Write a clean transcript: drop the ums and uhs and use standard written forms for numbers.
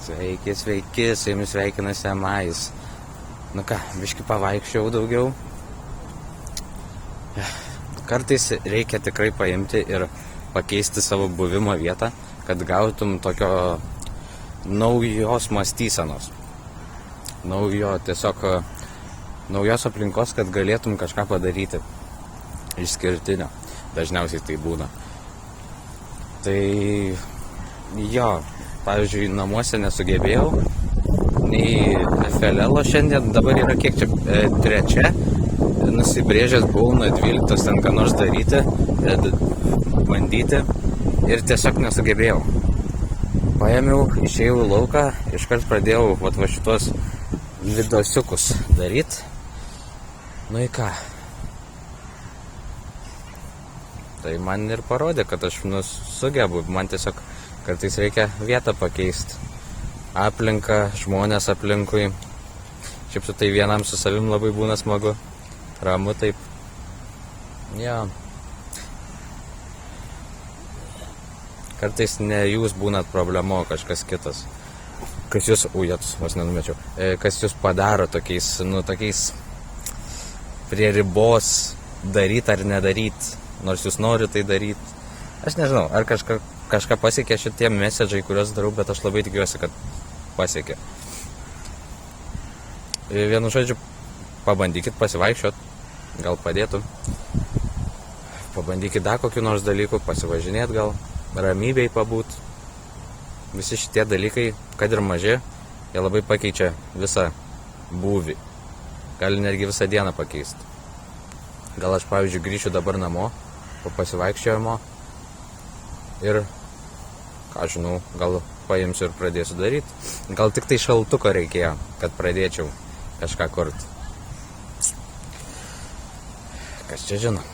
Sveiki, sveiki, su jumis sveikinasi Amais. Nu ką, biški pavaikščiau daugiau. Kartais reikia tikrai paimti ir pakeisti savo buvimo vietą, kad gautum tokio naujos mąstysenos. Naujos aplinkos, kad galėtum kažką padaryti išskirtinio. Dažniausiai tai būna. Tai jo, pavyzdžiui, namuose nesugebėjau, nei FLL šiandien, dabar yra kiek čia, 3, nusibrėžęs buvau nuo 12 ten ką nors daryti, bandyti ir tiesiog nesugebėjau. Paėmiau, išėjau į lauką, iškart pradėjau va šitos vidosiukus daryti. Nu į ką? Tai man ir parodė, kad aš sugebu, man tiesiog kartais reikia vietą pakeisti. Aplinką, žmonės aplinkui. Šiaip su tai vienam su savim labai būna smagu. Ramu taip. Jo. Kartais ne jūs būnat problema, o kažkas kitas. Kas jūs, vos nenumečiau. Kas jūs padaro tokiais, tokiais prie ribos daryt ar nedaryt. Nors jūs norite tai daryti. Aš nežinau, ar kažką pasiekė šitie message, kuriuos darau, bet aš labai tikiuosi, kad pasiekė. Vienu žodžiu, pabandykit pasivaikščiot, gal padėtų. Pabandykit dar kokių nors dalykų, pasivažinėt gal, ramybėj pabūt. Visi šitie dalykai, kad ir maži, jie labai pakeičia visą būvį. Gali netgi visą dieną pakeisti. Gal aš, pavyzdžiui, grįšiu dabar namo, po pasivaikščiojimo ir, ką žinau, gal paimsiu ir pradėsiu daryti. Gal tik tai šaltuko reikėjo, kad pradėčiau kažką kurti. Kas čia žino?